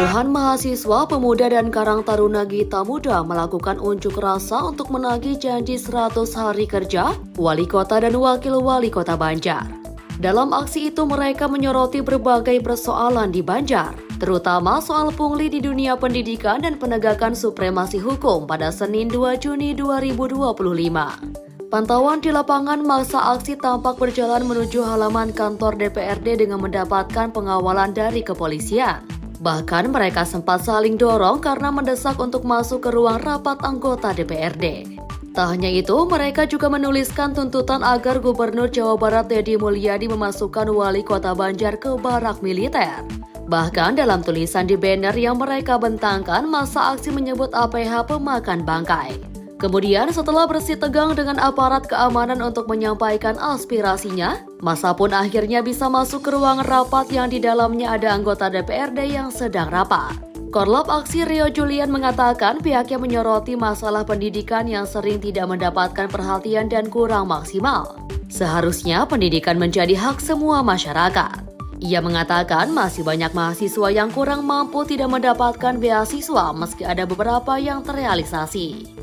Puluhan mahasiswa, pemuda dan Karang Taruna Gita Muda melakukan unjuk rasa untuk menagih janji 100 hari kerja wali kota dan wakil wali kota Banjar. Dalam aksi itu mereka menyoroti berbagai persoalan di Banjar, terutama soal pungli di dunia pendidikan dan penegakan supremasi hukum pada Senin 2 Juni 2025. Pantauan di lapangan masa aksi tampak berjalan menuju halaman kantor DPRD dengan mendapatkan pengawalan dari kepolisian. Bahkan mereka sempat saling dorong karena mendesak untuk masuk ke ruang rapat anggota DPRD. Tak hanya itu, mereka juga menuliskan tuntutan agar Gubernur Jawa Barat Deddy Mulyadi memasukkan wali kota Banjar ke barak militer. Bahkan dalam tulisan di banner yang mereka bentangkan, masa aksi menyebut APH pemakan bangkai. Kemudian setelah bersih tegang dengan aparat keamanan untuk menyampaikan aspirasinya, masa pun akhirnya bisa masuk ke ruang rapat yang di dalamnya ada anggota DPRD yang sedang rapat. Korlap aksi Rio Julian mengatakan pihaknya menyoroti masalah pendidikan yang sering tidak mendapatkan perhatian dan kurang maksimal. Seharusnya pendidikan menjadi hak semua masyarakat. Ia mengatakan masih banyak mahasiswa yang kurang mampu tidak mendapatkan beasiswa meski ada beberapa yang terrealisasi.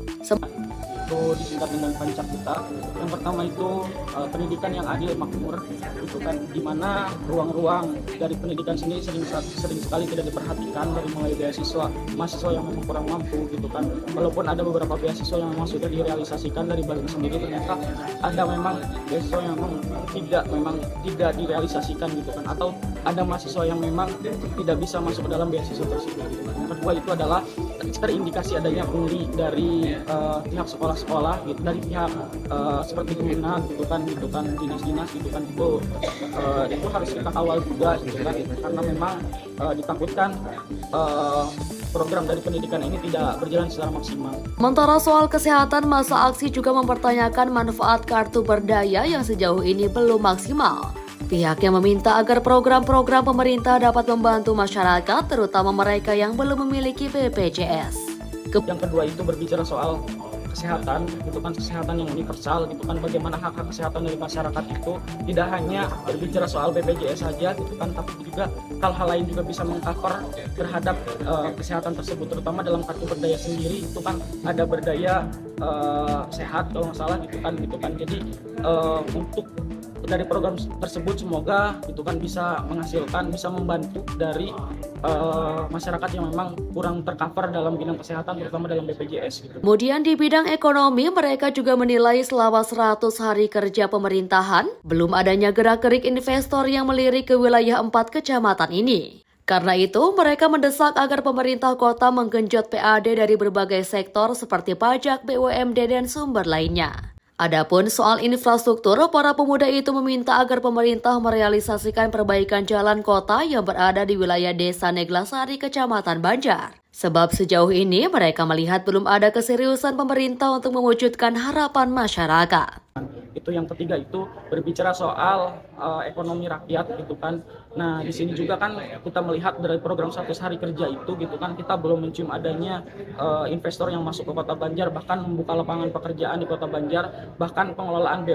Itu disingkat dengan pancak kita. Yang pertama itu pendidikan yang adil makmur, itu kan di mana ruang-ruang dari pendidikan sendiri sering sekali tidak diperhatikan, dari mulai beasiswa mahasiswa yang memang kurang mampu gitu kan. Walaupun ada beberapa beasiswa yang memang sudah direalisasikan dari Bali sendiri, ternyata ada memang beasiswa yang memang tidak direalisasikan gitu kan, atau ada mahasiswa yang memang tidak bisa masuk ke dalam beasiswa tersebut gitu kan. Yang kedua itu adalah terindikasi adanya pungli dari pihak sekolah-sekolah gitu, dari pihak seperti Kemenag gitu kan dinas-dinas gitu kan, itu harus kita kawal juga gitu kan, karena memang ditakutkan program dari pendidikan ini tidak berjalan secara maksimal. Sementara soal kesehatan, masa aksi juga mempertanyakan manfaat kartu berdaya yang sejauh ini belum maksimal. Pihaknya meminta agar program-program pemerintah dapat membantu masyarakat, terutama mereka yang belum memiliki BPJS. Yang kedua itu berbicara soal kesehatan, gitu kan, kesehatan yang universal, gitu kan, bagaimana hak-hak kesehatan dari masyarakat itu tidak hanya berbicara soal BPJS saja, gitu kan, tapi juga hal-hal lain juga bisa mengcover terhadap kesehatan tersebut, terutama dalam kartu berdaya sendiri itu kan ada berdaya sehat kalau nggak salah gitu kan, jadi untuk dari program tersebut semoga itu kan bisa menghasilkan, bisa membantu dari masyarakat yang memang kurang tercover dalam bidang kesehatan, terutama dalam BPJS gitu. Kemudian di bidang ekonomi, mereka juga menilai selama 100 hari kerja pemerintahan, belum adanya gerak-gerik investor yang melirik ke wilayah 4 kecamatan ini. Karena itu, mereka mendesak agar pemerintah kota menggenjot PAD dari berbagai sektor seperti pajak, BUMD, dan sumber lainnya. Adapun soal infrastruktur, para pemuda itu meminta agar pemerintah merealisasikan perbaikan jalan kota yang berada di wilayah Desa Neglasari, Kecamatan Banjar. Sebab sejauh ini mereka melihat belum ada keseriusan pemerintah untuk mewujudkan harapan masyarakat. Itu yang ketiga itu berbicara soal ekonomi rakyat gitu kan. Nah di sini juga kan kita melihat dari program 100 hari kerja itu gitu kan, kita belum mencium adanya investor yang masuk ke kota Banjar, bahkan membuka lapangan pekerjaan di kota Banjar, bahkan pengelolaan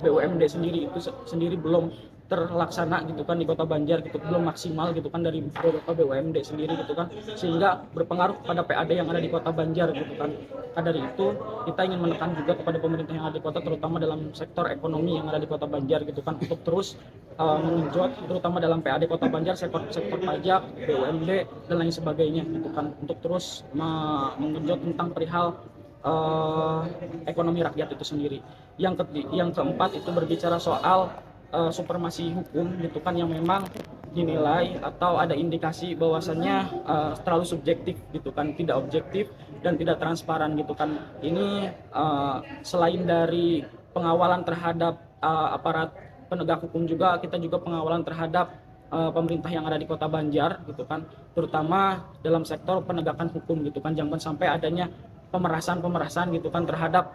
BUMD sendiri itu sendiri belum terlaksana gitu kan di kota Banjar gitu, belum maksimal gitu kan dari beberapa BUMD sendiri gitu kan, sehingga berpengaruh kepada PAD yang ada di kota Banjar gitu kan. Maka dari itu kita ingin menekan juga kepada pemerintah yang ada di kota, terutama dalam sektor ekonomi yang ada di kota Banjar gitu kan, untuk terus mengenjot terutama dalam PAD kota Banjar, sektor pajak, BUMD dan lain sebagainya gitu kan, untuk terus mengenjot tentang perihal ekonomi rakyat itu sendiri. Yang keempat itu berbicara soal supremasi hukum gitu kan, yang memang dinilai atau ada indikasi bahwasannya terlalu subjektif gitu kan, tidak objektif dan tidak transparan gitu kan. Ini selain dari pengawalan terhadap aparat penegak hukum, juga kita juga pengawalan terhadap pemerintah yang ada di kota Banjar gitu kan, terutama dalam sektor penegakan hukum gitu kan, jangan sampai adanya pemerasan gitu kan terhadap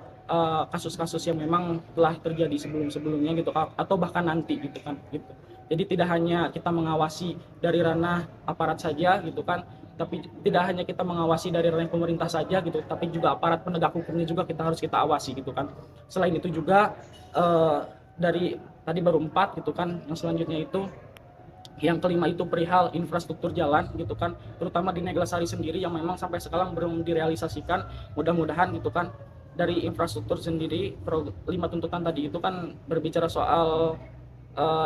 kasus-kasus yang memang telah terjadi sebelumnya gitu, atau bahkan nanti gitu kan gitu. Jadi tidak hanya kita mengawasi dari ranah aparat saja gitu kan, tapi tidak hanya kita mengawasi dari ranah pemerintah saja gitu, tapi juga aparat penegak hukumnya juga harus kita awasi gitu kan. Selain itu juga dari tadi baru 4 gitu kan, yang selanjutnya itu Yang kelima itu perihal infrastruktur jalan gitu kan, terutama di Neglasari sendiri yang memang sampai sekarang belum direalisasikan. Mudah-mudahan gitu kan dari infrastruktur sendiri, 5 tuntutan tadi itu kan berbicara soal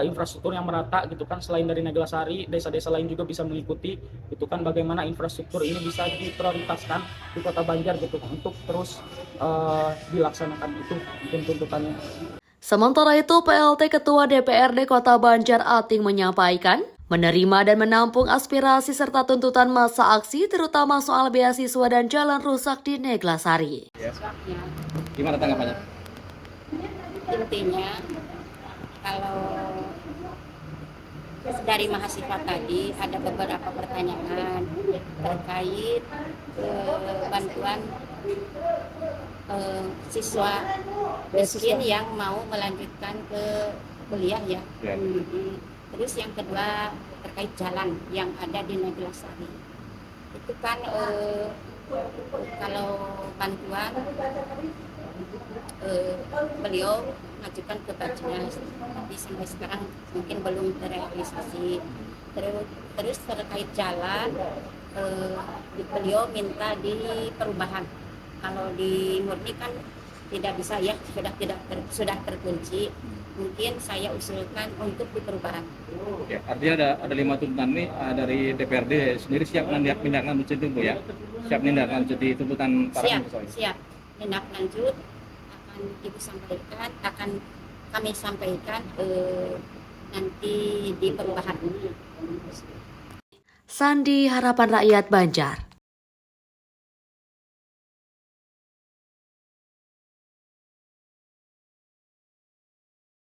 infrastruktur yang merata gitu kan. Selain dari Neglasari, desa-desa lain juga bisa mengikuti gitu kan, bagaimana infrastruktur ini bisa diprioritaskan di Kota Banjar gitu untuk terus dilaksanakan. Itu mungkin tuntutannya. Sementara itu, PLT Ketua DPRD Kota Banjar Ating menyampaikan, menerima dan menampung aspirasi serta tuntutan masa aksi terutama soal beasiswa dan jalan rusak di Neglasari. Ya. Gimana tanggapannya? Intinya kalau dari mahasiswa tadi ada beberapa pertanyaan terkait bantuan siswa miskin yang mau melanjutkan ke kuliah ya. Terus yang kedua terkait jalan yang ada di Neglasari. Itu kan kalau bantuan beliau mengajukan ke Bajnas, tapi sampai sekarang mungkin belum terrealisasi. Terus terkait jalan, beliau minta di perubahan. Kalau di Murni kan tidak bisa ya, sudah terkunci. Mungkin saya usulkan untuk di perubahan. Ya, artinya ada 5 tuntutan ini dari DPRD sendiri siap menindaklanjuti itu Bu ya? Siap menindaklanjuti tuntutan para mahasiswa ini? Siap. Tindak lanjut akan Ibu sampaikan, akan kami sampaikan nanti di perubahan. Sandi Harapan Rakyat Banjar.